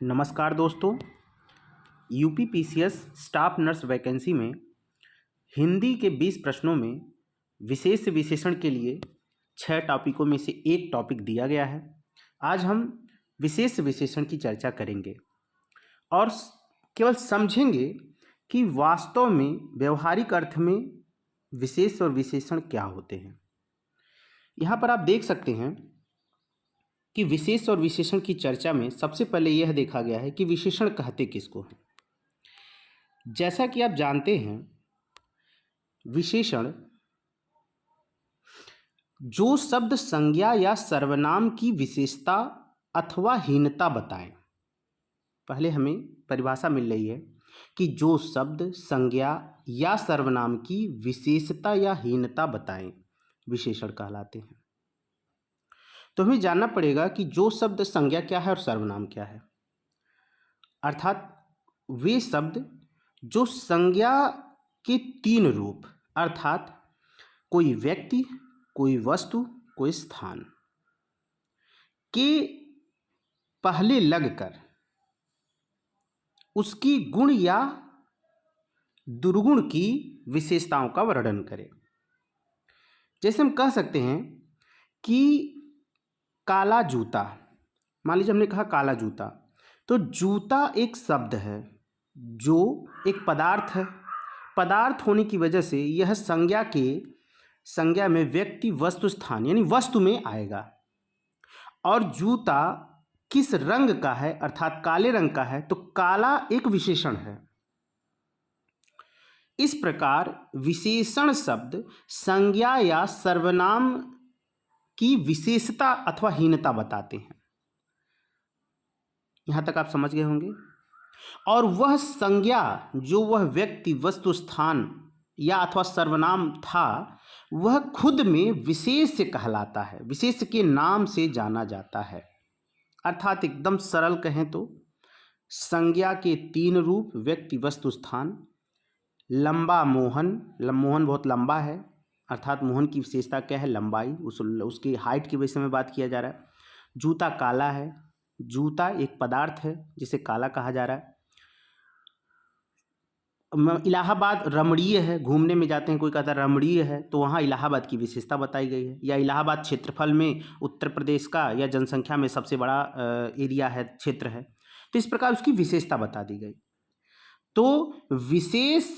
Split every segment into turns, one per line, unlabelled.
नमस्कार दोस्तों। UPPCS staff nurse vacancy में हिंदी के 20 प्रश्नों में विशेष विशेषण के लिए 6 टॉपिकों में से एक टॉपिक दिया गया है। आज हम विशेष विशेषण की चर्चा करेंगे और केवल समझेंगे कि वास्तव में व्यवहारिक अर्थ में विशेष और विशेषण क्या होते हैं। यहाँ पर आप देख सकते हैं कि विशेष और विशेषण की चर्चा में सबसे पहले यह देखा गया है कि विशेषण कहते किसको हैं। जैसा कि आप जानते हैं, विशेषण जो शब्द संज्ञा या सर्वनाम की विशेषता अथवा हीनता बताएं। पहले हमें परिभाषा मिल रही है कि जो शब्द संज्ञा या सर्वनाम की विशेषता या हीनता बताएं विशेषण कहलाते हैं। तो हमें जानना पड़ेगा कि जो शब्द संज्ञा क्या है और सर्वनाम क्या है, अर्थात वे शब्द जो संज्ञा के 3 रूप अर्थात कोई व्यक्ति, कोई वस्तु, कोई स्थान के पहले लगकर उसकी गुण या दुर्गुण की विशेषताओं का वर्णन करें। जैसे हम कह सकते हैं कि काला जूता, मान लीजिए हमने कहा काला जूता, तो जूता एक शब्द है जो एक पदार्थ है। पदार्थ होने की वजह से यह संज्ञा में व्यक्ति, वस्तु, स्थान यानी वस्तु में आएगा। और जूता किस रंग का है अर्थात काले रंग का है, तो काला एक विशेषण है। इस प्रकार विशेषण शब्द संज्ञा या सर्वनाम की विशेषता अथवा हीनता बताते हैं। यहां तक आप समझ गए होंगे। और वह संज्ञा जो वह व्यक्ति, वस्तु, स्थान या अथवा सर्वनाम था, वह खुद में विशेष कहलाता है, विशेष के नाम से जाना जाता है। अर्थात एकदम सरल कहें तो संज्ञा के 3 रूप व्यक्ति, वस्तु, स्थान। लंबा मोहन, मोहन बहुत लंबा है, अर्थात मोहन की विशेषता क्या है, लंबाई, उसकी हाइट के विषय में बात किया जा रहा है। जूता काला है, जूता एक पदार्थ है जिसे काला कहा जा रहा है। इलाहाबाद रमणीय है, घूमने में जाते हैं, कोई कहता है रमणीय है, तो वहाँ इलाहाबाद की विशेषता बताई गई है। या इलाहाबाद क्षेत्रफल में उत्तर प्रदेश का या जनसंख्या में सबसे बड़ा एरिया है, क्षेत्र है, तो इस प्रकार उसकी विशेषता बता दी गई। तो विशेष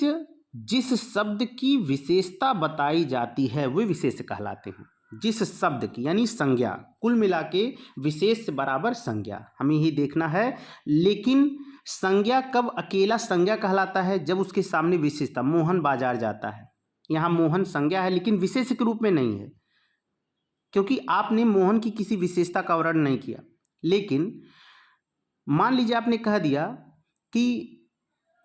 जिस शब्द की विशेषता बताई जाती है वे विशेष कहलाते हैं। जिस शब्द की यानी संज्ञा, कुल मिला के विशेष बराबर संज्ञा, हमें ही देखना है। लेकिन संज्ञा कब अकेला संज्ञा कहलाता है, जब उसके सामने विशेषता, मोहन बाजार जाता है, यहाँ मोहन संज्ञा है लेकिन विशेष के रूप में नहीं है, क्योंकि आपने मोहन की किसी विशेषता का वर्णन नहीं किया। लेकिन मान लीजिए आपने कह दिया कि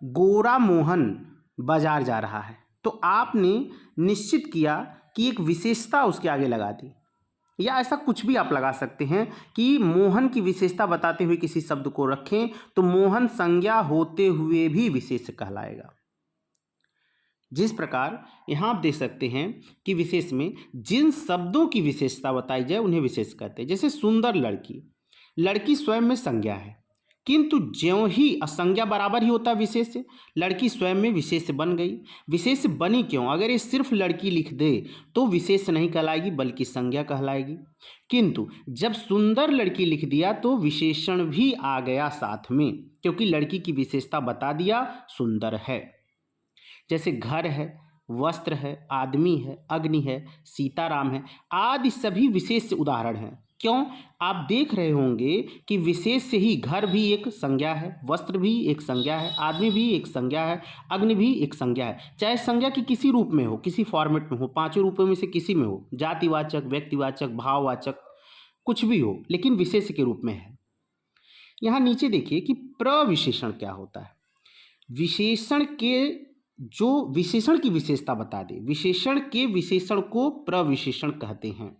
गोरा मोहन बाजार जा रहा है, तो आपने निश्चित किया कि एक विशेषता उसके आगे लगा दी। या ऐसा कुछ भी आप लगा सकते हैं कि मोहन की विशेषता बताते हुए किसी शब्द को रखें तो मोहन संज्ञा होते हुए भी विशेष कहलाएगा। जिस प्रकार यहाँ आप देख सकते हैं कि विशेष में जिन शब्दों की विशेषता बताई जाए उन्हें विशेष कहते हैं। जैसे सुंदर लड़की, लड़की स्वयं में संज्ञा है, किंतु ज्यों ही असंज्ञा बराबर ही होता है विशेष से, लड़की स्वयं में विशेष बन गई। विशेष बनी क्यों? अगर ये सिर्फ लड़की लिख दे तो विशेष नहीं कहलाएगी बल्कि संज्ञा कहलाएगी। किंतु जब सुंदर लड़की लिख दिया तो विशेषण भी आ गया साथ में, क्योंकि लड़की की विशेषता बता दिया सुंदर है। जैसे घर है, वस्त्र है, आदमी है, अग्नि है, सीताराम है, आदि सभी विशेष उदाहरण हैं। क्यों? आप देख रहे होंगे कि विशेष से ही घर भी एक संज्ञा है, वस्त्र भी एक संज्ञा है, आदमी भी एक संज्ञा है, अग्नि भी एक संज्ञा है। चाहे संज्ञा की किसी रूप में हो, किसी फॉर्मेट में हो, 5 रूपों में से किसी में हो, जातिवाचक, व्यक्तिवाचक, भाववाचक, कुछ भी हो, लेकिन विशेष के रूप में है। यहाँ नीचे देखिए कि प्रविशेषण क्या होता है। विशेषण के जो विशेषण की विशेषता बता दे, विशेषण के विशेषण को प्रविशेषण कहते हैं।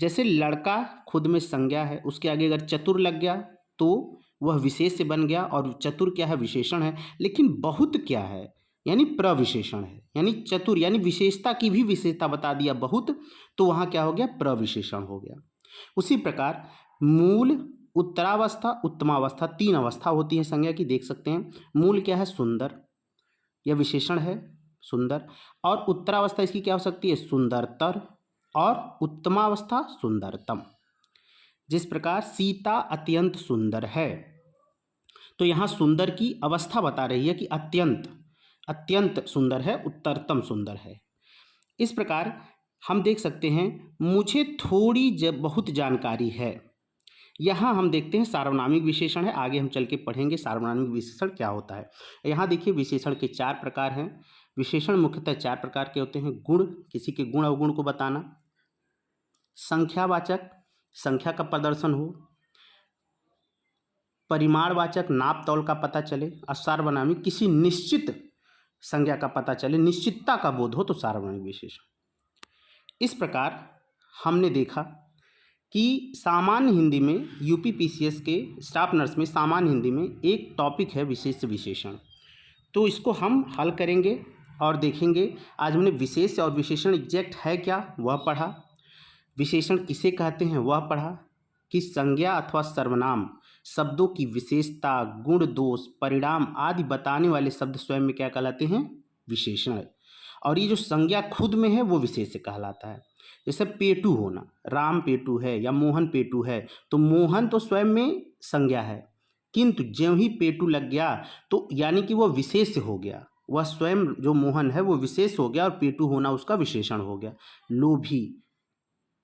जैसे लड़का खुद में संज्ञा है, उसके आगे अगर चतुर लग गया तो वह विशेष से बन गया, और चतुर क्या है, विशेषण है। लेकिन बहुत क्या है, यानी प्रविशेषण है, यानी चतुर यानी विशेषता की भी विशेषता बता दिया बहुत, तो वहाँ क्या हो गया, प्रविशेषण हो गया। उसी प्रकार मूल, उत्तरावस्था, उत्तमावस्था, 3 अवस्था होती है संज्ञा की, देख सकते हैं। मूल क्या है? सुंदर, यह विशेषण है सुंदर। और उत्तरावस्था इसकी क्या हो सकती है? सुंदरतर। और उत्तमावस्था सुंदरतम। जिस प्रकार सीता अत्यंत सुंदर है, तो यहाँ सुंदर की अवस्था बता रही है कि अत्यंत अत्यंत सुंदर है, उत्तरतम सुंदर है। इस प्रकार हम देख सकते हैं मुझे थोड़ी बहुत जानकारी है। यहाँ हम देखते हैं सार्वनामिक विशेषण है, आगे हम चल के पढ़ेंगे सार्वनामिक विशेषण क्या होता है। यहाँ देखिए विशेषण के 4 प्रकार हैं। विशेषण मुख्यतः 4 प्रकार के होते हैं। गुण, किसी के गुण अवगुण को बताना। संख्यावाचक, संख्या का प्रदर्शन हो। परिमाणवाचक, नाप तौल का पता चले। और सार्वनामिक, किसी निश्चित संज्ञा का पता चले, निश्चितता का बोध हो, तो सार्वनामिक विशेषण। इस प्रकार हमने देखा कि सामान्य हिंदी में यूपीपीसीएस के स्टाफ नर्स में सामान्य हिंदी में एक टॉपिक है विशेष विशेषण। तो इसको हम हल करेंगे और देखेंगे। आज हमने विशेष और विशेषण एग्जैक्ट है क्या वह पढ़ा, विशेषण किसे कहते हैं वह पढ़ा, कि संज्ञा अथवा सर्वनाम शब्दों की विशेषता, गुण, दोष, परिणाम आदि बताने वाले शब्द स्वयं में क्या कहलाते हैं? विशेषण। और ये जो संज्ञा खुद में है वो विशेष कहलाता है। जैसे पेटू होना, राम पेटू है या मोहन पेटू है, तो मोहन तो स्वयं में संज्ञा है, किंतु ज्यों ही पेटू लग गया तो यानी कि वो विशेष हो गया। वह स्वयं जो मोहन है वो विशेष हो गया और पेटू होना उसका विशेषण हो गया। लोभी,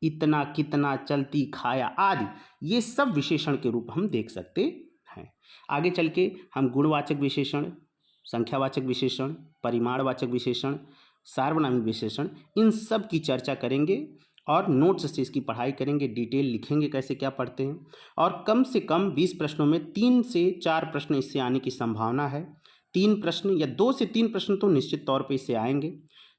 इतना, कितना, चलती, खाया आदि, ये सब विशेषण के रूप हम देख सकते हैं। आगे चल के हम गुणवाचक विशेषण, संख्यावाचक विशेषण, परिमाणवाचक विशेषण, सार्वनामिक विशेषण, इन सब की चर्चा करेंगे और नोट्स से इसकी पढ़ाई करेंगे, डिटेल लिखेंगे कैसे क्या पढ़ते हैं। और कम से कम 20 प्रश्नों में 3 से 4 प्रश्न इससे आने की संभावना है। 3 प्रश्न या 2 से 3 प्रश्न तो निश्चित तौर पे इससे आएंगे।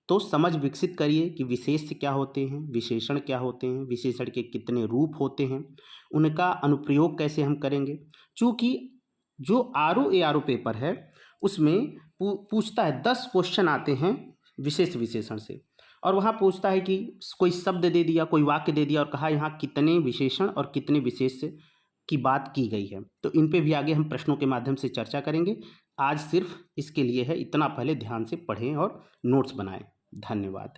तो समझ विकसित करिए कि विशेष क्या होते हैं, विशेषण क्या होते हैं, विशेषण के कितने रूप होते हैं, उनका अनुप्रयोग कैसे हम करेंगे। चूँकि जो आरओ पेपर है उसमें पूछता है 10 क्वेश्चन आते हैं विशेष विशेषण से, और वहाँ पूछता है कि कोई शब्द दे दिया, कोई वाक्य दे दिया और कहा यहाँ कितने विशेषण और कितने विशेष की बात की गई है। तो इन पे भी आगे हम प्रश्नों के माध्यम से चर्चा करेंगे। आज सिर्फ इसके लिए है, इतना पहले ध्यान से पढ़ें और नोट्स बनाएं। धन्यवाद।